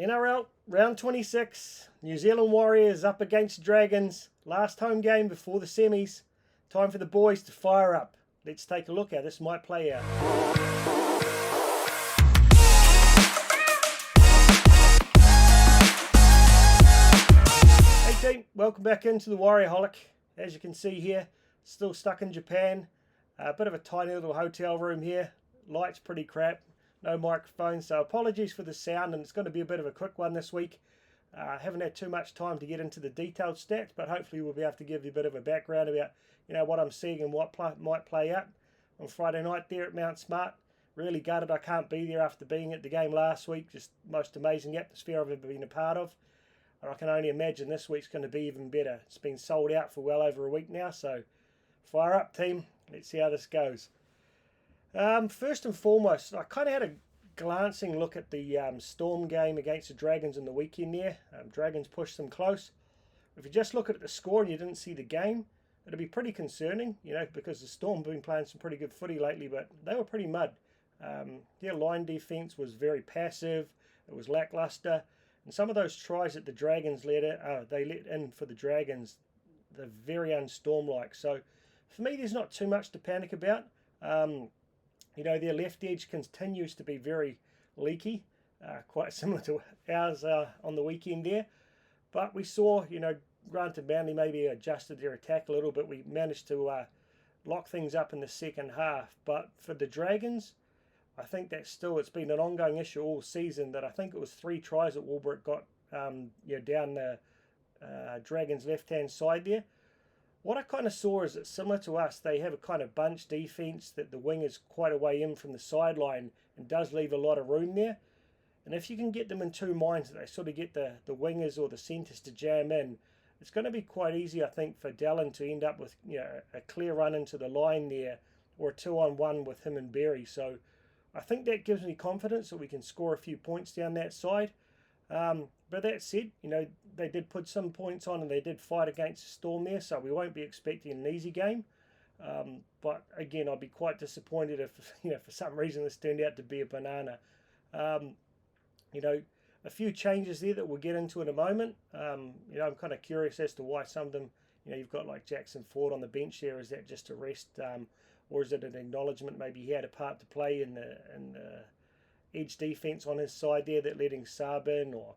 NRL round 26, New Zealand Warriors up against Dragons. Last home game before the semis. Time for the boys to fire up. Let's take a look how this might play out. Hey team, welcome back into the Warriorholic. As you can see here, still stuck in Japan. A bit of a tiny little hotel room here. Light's pretty crap. No microphone, so apologies for the sound, and it's going to be a bit of a quick one this week. Haven't had too much time to get into the detailed stats, but hopefully we'll be able to give you a bit of a background about what I'm seeing and what might play out on Friday night there at Mount Smart. Really gutted I can't be there after being at the game last week. Just most amazing atmosphere I've ever been a part of. And I can only imagine this week's going to be even better. It's been sold out for well over a week now, so fire up team. Let's see how this goes. First and foremost, I kind of had a glancing look at the Storm game against the Dragons in the weekend there. Dragons pushed them close. If you just look at the score and you didn't see the game, it'd be pretty concerning, because the Storm have been playing some pretty good footy lately, but they were pretty mud. Their line defence was very passive. It was lackluster. And some of those tries that the Dragons let in for the Dragons, they're very un-Storm-like. So for me, there's not too much to panic about. Their left edge continues to be very leaky, quite similar to ours on the weekend there. But we saw, granted Manly maybe adjusted their attack a little bit. We managed to lock things up in the second half. But for the Dragons, I think it's been an ongoing issue all season that I think it was 3 tries that Warburg got down the Dragons' left-hand side there. What I kind of saw is that similar to us, they have a kind of bunch defence that the wing is quite a way in from the sideline and does leave a lot of room there. And if you can get them in two minds, that they sort of get the wingers or the centres to jam in, it's going to be quite easy, I think, for Dallin to end up with a clear run into the line there or a 2-on-1 with him and Berry. So I think that gives me confidence that we can score a few points down that side. But that said, they did put some points on and they did fight against the Storm there, so we won't be expecting an easy game. But again, I'd be quite disappointed if, for some reason this turned out to be a banana. A few changes there that we'll get into in a moment. I'm kind of curious as to why some of them, you've got like Jackson Ford on the bench there. Is that just a rest, or is it an acknowledgement maybe he had a part to play in the edge defence on his side there that letting Saab in, or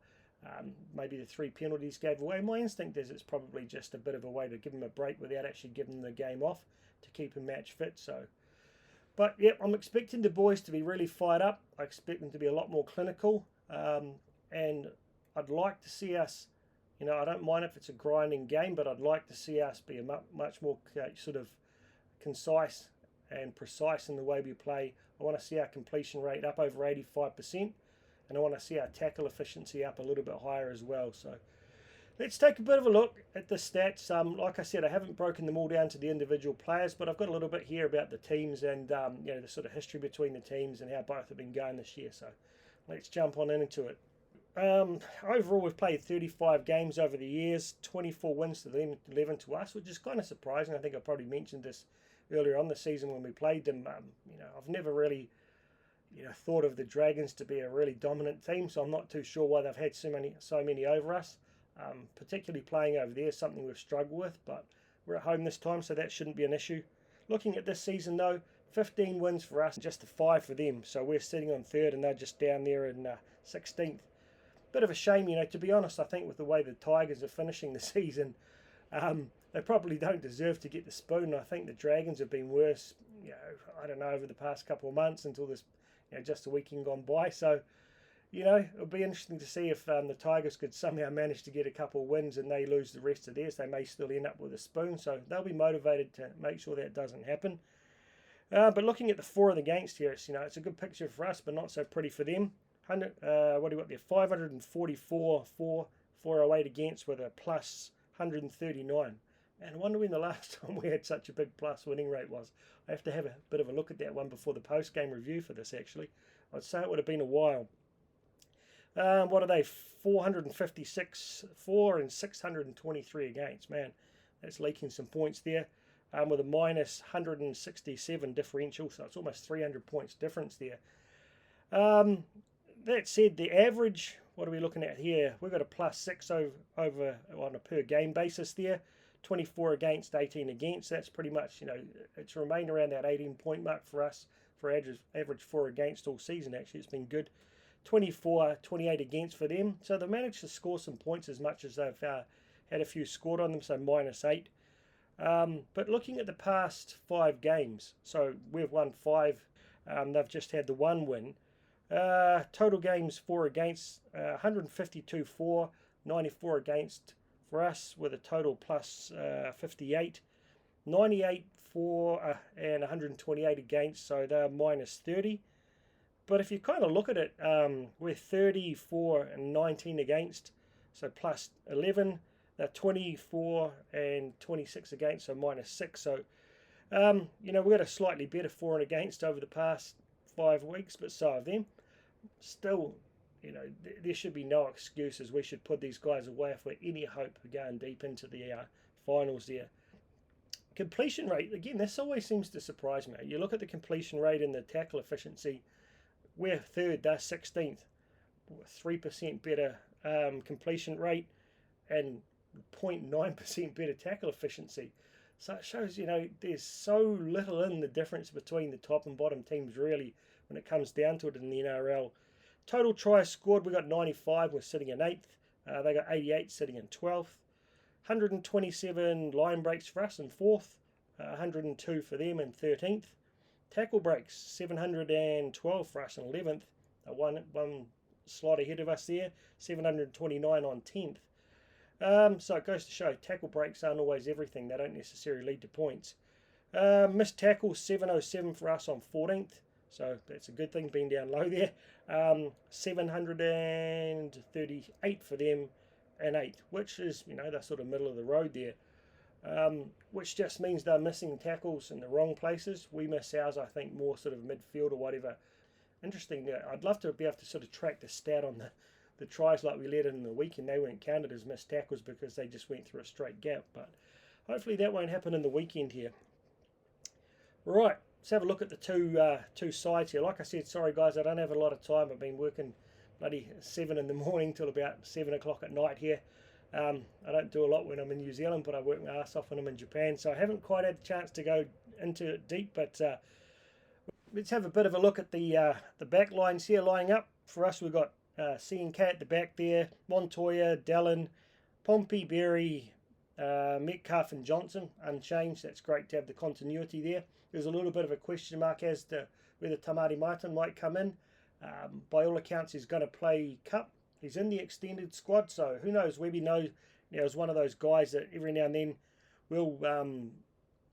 maybe the 3 penalties gave away? My instinct is it's probably just a bit of a way to give him a break without actually giving him the game off to keep him match fit. But yeah, I'm expecting the boys to be really fired up. I expect them to be a lot more clinical, and I'd like to see us, I don't mind if it's a grinding game, but I'd like to see us be a much more sort of concise and precise in the way we play. I want to see our completion rate up over 85%, and I want to see our tackle efficiency up a little bit higher as well. So let's take a bit of a look at the stats. Like I said, I haven't broken them all down to the individual players, but I've got a little bit here about the teams and the sort of history between the teams and how both have been going this year. So let's jump on into it. Overall, we've played 35 games over the years, 24 wins to them, 11 to us, which is kind of surprising. I think I probably mentioned this earlier on the season when we played them. I've never really thought of the Dragons to be a really dominant team, so I'm not too sure why they've had so many over us. Particularly playing over there is something we've struggled with, but we're at home this time, so that shouldn't be an issue. Looking at this season though, 15 wins for us, just a 5 for them, so we're sitting on 3rd and they're just down there in 16th. Bit of a shame, to be honest. I think with the way the Tigers are finishing the season, they probably don't deserve to get the spoon. I think the Dragons have been worse, I don't know, over the past couple of months until this, just a weekend gone by. So, it'll be interesting to see if the Tigers could somehow manage to get a couple of wins and they lose the rest of theirs. They may still end up with a spoon, so they'll be motivated to make sure that doesn't happen. But looking at the for and against here, it's a good picture for us, but not so pretty for them. 544 for 408 against with a plus 139. And I wonder when the last time we had such a big plus winning rate was. I have to have a bit of a look at that one before the post-game review for this, actually. I'd say it would have been a while. What are they? 456 for and 623 against. Man, that's leaking some points there. With a minus 167 differential, so it's almost 300 points difference there. That said, the average what are we looking at here? We've got a +6 over on a per game basis there. 24 against, 18 against. That's pretty much, it's remained around that 18-point mark for us for average 4 against all season. Actually, it's been good. 24, 28 against for them. So they've managed to score some points as much as they've had a few scored on them, so -8. But looking at the past 5 games, so we've won 5. They've just had the 1 win. Total games 4 against, 152 for, 94 against for us with a total +58, 98 for and 128 against, so they're -30. But if you kind of look at it, we're 34 and 19 against, so +11. They're 24 and 26 against, so -6. So, we've got a slightly better for and against over the past 5 weeks, but so have them. Still, there should be no excuses. We should put these guys away if we're any hope of going deep into the finals there. Completion rate, again, this always seems to surprise me. You look at the completion rate and the tackle efficiency, we're 3rd, they're 16th. 3% better completion rate and 0.9% better tackle efficiency. So it shows, there's so little in the difference between the top and bottom teams really when it comes down to it in the NRL. Total tries scored, we got 95, we're sitting in 8th. They got 88, sitting in 12th. 127 line breaks for us in 4th. 102 for them in 13th. Tackle breaks, 712 for us in 11th. One slot ahead of us there. 729 on 10th. So it goes to show tackle breaks aren't always everything. They don't necessarily lead to points. Missed tackles, 707 for us on 14th. So that's a good thing, being down low there. 738 for them and 8th, which is, they're sort of middle of the road there. Which just means they're missing tackles in the wrong places. We miss ours, I think, more sort of midfield or whatever. Interesting. I'd love to be able to sort of track the stat on the tries like we let in the weekend. They weren't counted as missed tackles because they just went through a straight gap. But hopefully that won't happen in the weekend here. Right, let's have a look at the two sides here. Like I said, sorry guys, I don't have a lot of time. I've been working bloody 7 in the morning till about 7 o'clock at night here. I don't do a lot when I'm in New Zealand, but I work my ass off when I'm in Japan, so I haven't quite had the chance to go into it deep. But let's have a bit of a look at the back lines here lining up. For us, we've got C&K at the back there, Montoya, Dallin, Pompey, Berry, Metcalf and Johnson unchanged. That's great to have the continuity there. There's a little bit of a question mark as to whether Tamari Martin might come in. By all accounts, he's going to play Cup. He's in the extended squad, so who knows? Webby knows, is one of those guys that every now and then will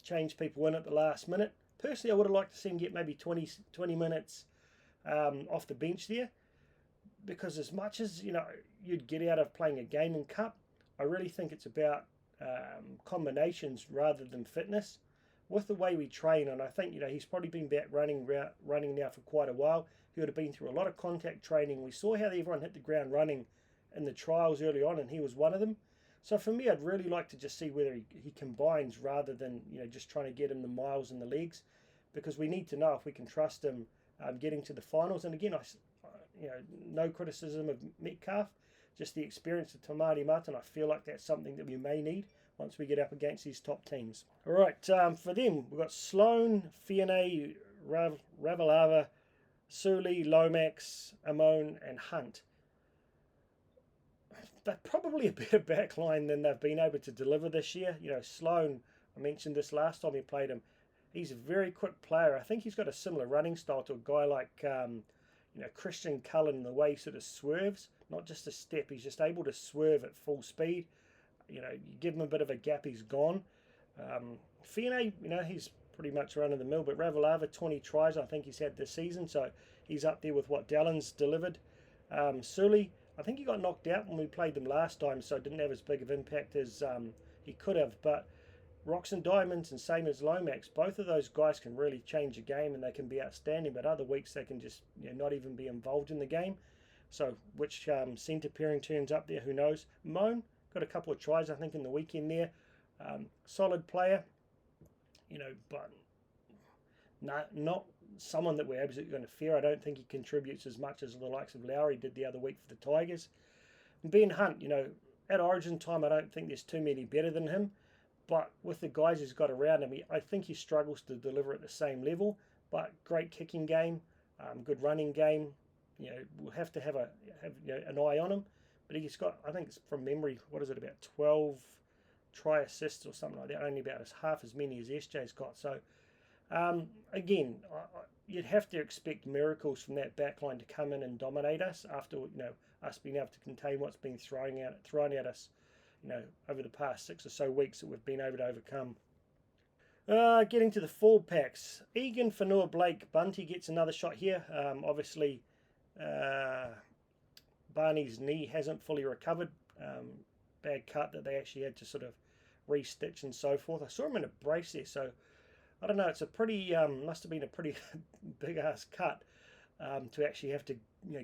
change people in at the last minute. Personally, I would have liked to see him get maybe 20 minutes off the bench there, because as much as you'd get out of playing a game in Cup, I really think it's about combinations rather than fitness. With the way we train, and I think he's probably been back running now for quite a while. He would have been through a lot of contact training. We saw how everyone hit the ground running in the trials early on, and he was one of them. So for me, I'd really like to just see whether he combines rather than just trying to get him the miles in the legs, because we need to know if we can trust him getting to the finals. And again, no criticism of Metcalf, just the experience of Tamari Martin. I feel like that's something that we may need once we get up against these top teams. All right, for them, we've got Sloan, Fione, Ravalawa, Suli, Lomax, Amon and Hunt. They're probably a better backline than they've been able to deliver this year. Sloan, I mentioned this last time we played him. He's a very quick player. I think he's got a similar running style to a guy like Christian Cullen in the way he sort of swerves. Not just a step, he's just able to swerve at full speed. You give him a bit of a gap, he's gone. Fione, he's pretty much run of the mill, but Ravalawa, 20 tries I think he's had this season, so he's up there with what Dallin's delivered. Sully, I think he got knocked out when we played them last time, so didn't have as big of impact as he could have. But Rocks and Diamonds, and same as Lomax, both of those guys can really change a game and they can be outstanding, but other weeks they can just not even be involved in the game. So which centre pairing turns up there, who knows. Moan got a couple of tries I think in the weekend there. Solid player, but not someone that we're absolutely going to fear. I don't think he contributes as much as the likes of Lowry did the other week for the Tigers. And Ben Hunt, at Origin time, I don't think there's too many better than him. But with the guys he's got around him, I think he struggles to deliver at the same level. But great kicking game, good running game. We'll have to have an eye on him. But he's got, I think it's from memory, what is it, about 12 try assists or something like that. Only about half as many as SJ's got. So again, you'd have to expect miracles from that backline to come in and dominate us after us being able to contain what's been thrown at us over the past 6 or so weeks that we've been able to overcome. Getting to the forward packs, Egan, Whanua, Blake, Bunty gets another shot here. Obviously, Barney's knee hasn't fully recovered. Bad cut that they actually had to sort of re-stitch and so forth. I saw him in a brace there, so I don't know. It's a pretty must have been a pretty big ass cut to actually have to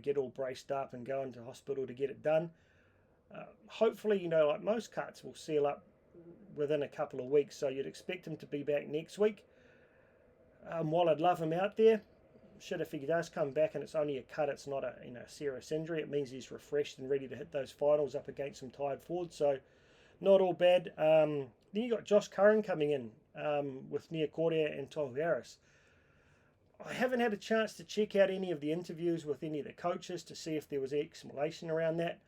get all braced up and go into hospital to get it done. Hopefully, like most cuts, will seal up within a couple of weeks, so you'd expect him to be back next week. While I'd love him out there, if he does come back and it's only a cut, it's not a serious injury, it means he's refreshed and ready to hit those finals up against some tired forwards, so not all bad. Then you got Josh Curran coming in with Nia Cordia and Tohu Harris. I haven't had a chance to check out any of the interviews with any of the coaches to see if there was explanation around that.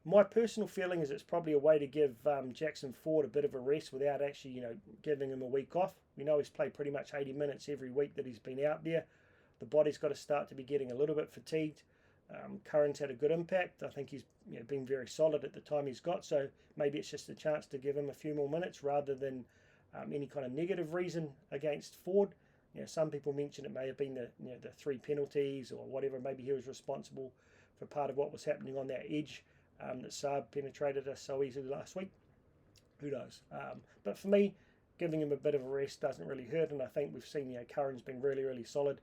My personal feeling is it's probably a way to give Jackson Ford a bit of a rest without actually, giving him a week off. We know he's played pretty much 80 minutes every week that he's been out there. The body's got to start to be getting a little bit fatigued. Curran's had a good impact. I think he's been very solid at the time he's got, so maybe it's just a chance to give him a few more minutes rather than any kind of negative reason against Ford. Some people mention it may have been the 3 penalties or whatever. Maybe he was responsible for part of what was happening on that edge that Saab penetrated us so easily last week. Who knows? But for me, giving him a bit of a rest doesn't really hurt, and I think we've seen Curran's been really, really solid,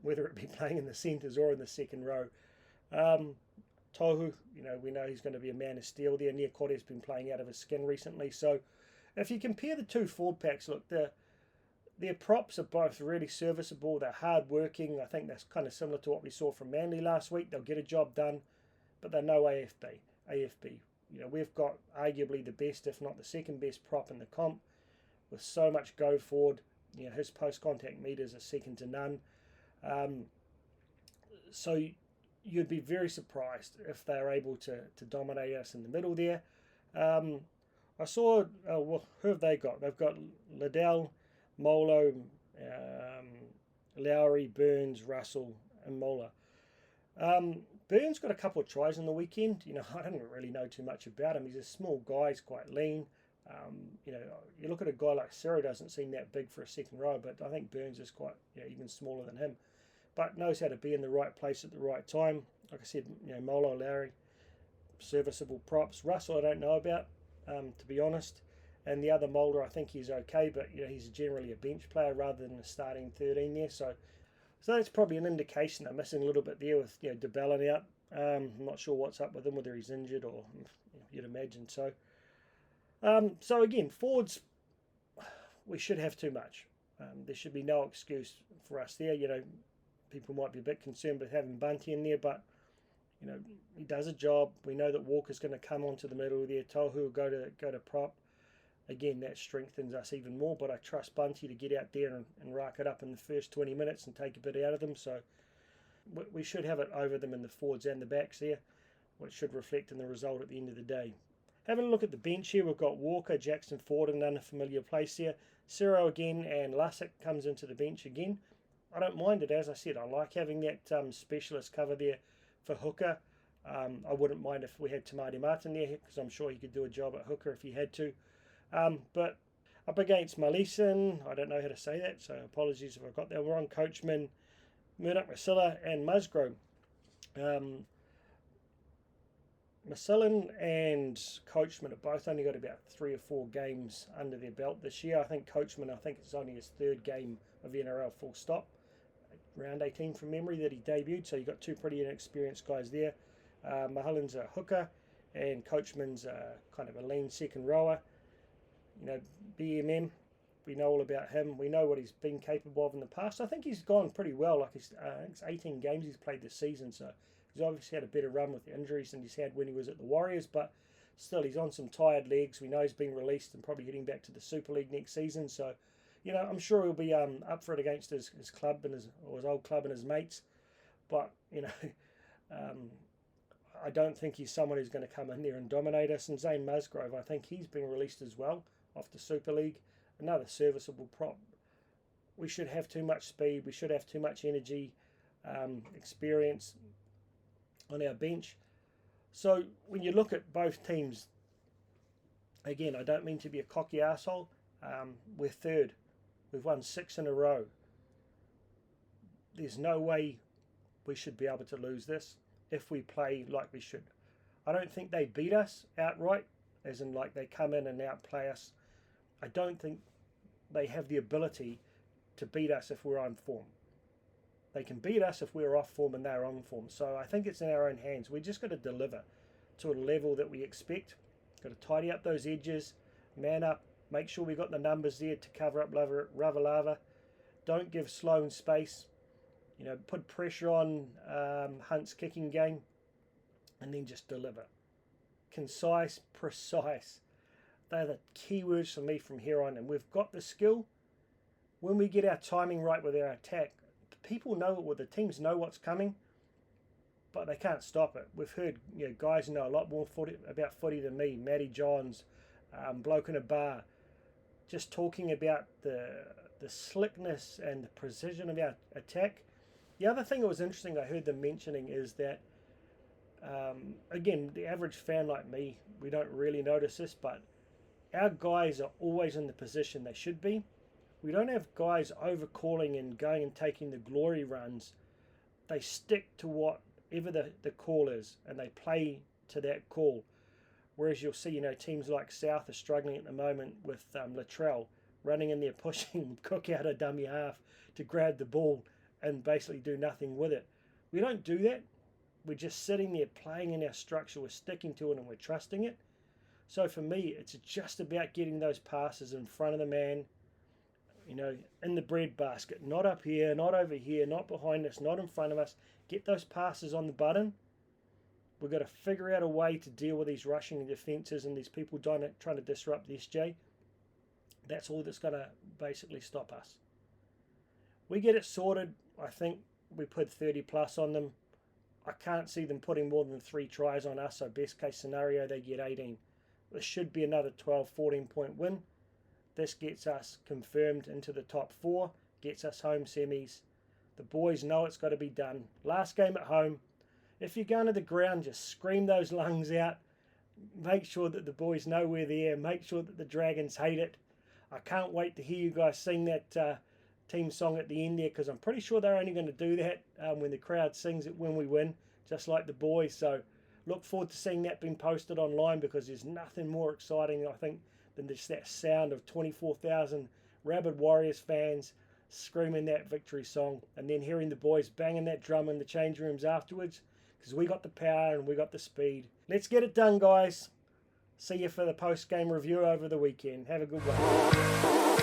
whether it be playing in the centres or in the second row. Tohu, we know he's going to be a man of steel there. Nia Cordia's been playing out of his skin recently, so if you compare the two forward packs, look, their props are both really serviceable. They're hard working. I think that's kind of similar to what we saw from Manly last week. They'll get a job done, but they're no AFB. We've got arguably the best, if not the second best prop in the comp, with so much go forward. His post-contact meters are second to none. So you'd be very surprised if they're able to dominate us in the middle there. I saw, who have they got? They've got Liddell, Molo, Lowry, Burns, Russell, and Mola. Burns got a couple of tries on the weekend. I didn't really know too much about him. He's a small guy, he's quite lean. You look at a guy like Ciro, doesn't seem that big for a second row, but I think Burns is quite even smaller than him. But knows how to be in the right place at the right time. Like I said, Molo, Lowry, serviceable props. Russell I don't know about, to be honest. And the other Mulder, I think he's okay, but he's generally a bench player rather than a starting 13 there. So that's probably an indication they're missing a little bit there with DeBellin out. I'm not sure what's up with him, whether he's injured or you'd imagine so. So again, forwards, we should have too much. There should be no excuse for us there. People might be a bit concerned with having Bunty in there, but he does a job. We know that Walker's going to come onto the middle there. Tohu will go to prop. Again, that strengthens us even more, but I trust Bunty to get out there and rack it up in the first 20 minutes and take a bit out of them. So we should have it over them in the forwards and the backs there, which should reflect in the result at the end of the day. Having a look at the bench here, we've got Walker, Jackson Ford in an unfamiliar place here. Ciro again, and Lussick comes into the bench again. I don't mind it, as I said. I like having that specialist cover there for hooker. I wouldn't mind if we had Tamati Martin there, because I'm sure he could do a job at hooker if he had to. But up against Malison, I don't know how to say that, so apologies if I got that wrong. Coachman, Murdoch, Masilla, and Musgrove. Masillan and Coachman have both only got about 3 or 4 games under their belt this year. I think Coachman, it's only his 3rd game of NRL full stop. Round 18 from memory that he debuted, so you've got 2 pretty inexperienced guys there. Mahallan's a hooker, and Coachman's kind of a lean second rower. BMM. We know all about him. We know what he's been capable of in the past. I think he's gone pretty well. Like it's 18 games he's played this season, so he's obviously had a better run with the injuries than he's had when he was at the Warriors. But still, he's on some tired legs. We know he's been released and probably heading back to the Super League next season. So, I'm sure he'll be up for it against his club and his old club and his mates. But I don't think he's someone who's going to come in there and dominate us. And Zane Musgrove, I think he's been released as well off the Super League. Another serviceable prop. We should have too much speed. We should have too much energy, experience on our bench. So when you look at both teams, again, I don't mean to be a cocky arsehole. We're third. We've won 6 in a row. There's no way we should be able to lose this if we play like we should. I don't think they beat us outright, as in like they come in and outplay us. I don't think they have the ability to beat us if we're on form. They can beat us if we're off form and they're on form. So I think it's in our own hands. We just got to deliver to a level that we expect. Got to tidy up those edges, man up, make sure we got the numbers there to cover up Ravalawa. Don't give Sloan space. Put pressure on Hunt's kicking game, and then just deliver. Concise, precise. They're the key words for me from here on. And we've got the skill. When we get our timing right with our attack, people know it, the teams know what's coming, but they can't stop it. We've heard guys who know a lot more about footy than me. Matty Johns, bloke in a bar, just talking about the slickness and the precision of our attack. The other thing that was interesting I heard them mentioning is that, again, the average fan like me, we don't really notice this, but our guys are always in the position they should be. We don't have guys overcalling and going and taking the glory runs. They stick to whatever the call is, and they play to that call. Whereas you'll see, teams like South are struggling at the moment with Latrell running in there, pushing Cook out a dummy half to grab the ball and basically do nothing with it. We don't do that. We're just sitting there playing in our structure. We're sticking to it and we're trusting it. So for me, it's just about getting those passes in front of the man, in the breadbasket. Not up here, not over here, not behind us, not in front of us. Get those passes on the button. We've got to figure out a way to deal with these rushing defences and these people trying to disrupt the SJ. That's all that's going to basically stop us. We get it sorted. I think we put 30 plus on them. I can't see them putting more than 3 tries on us, so best case scenario they get 18. This should be another 12, 14 point win. This gets us confirmed into the top 4, gets us home semis. The boys know it's got to be done. Last game at home. If you're going to the ground, just scream those lungs out. Make sure that the boys know we're there. Make sure that the Dragons hate it. I can't wait to hear you guys sing that team song at the end there, because I'm pretty sure they're only going to do that when the crowd sings it when we win, just like the boys. So look forward to seeing that being posted online, because there's nothing more exciting, I think, than just that sound of 24,000 rabid Warriors fans screaming that victory song, and then hearing the boys banging that drum in the change rooms afterwards, because we got the power and we got the speed. Let's get it done, guys. See you for the post-game review over the weekend. Have a good one.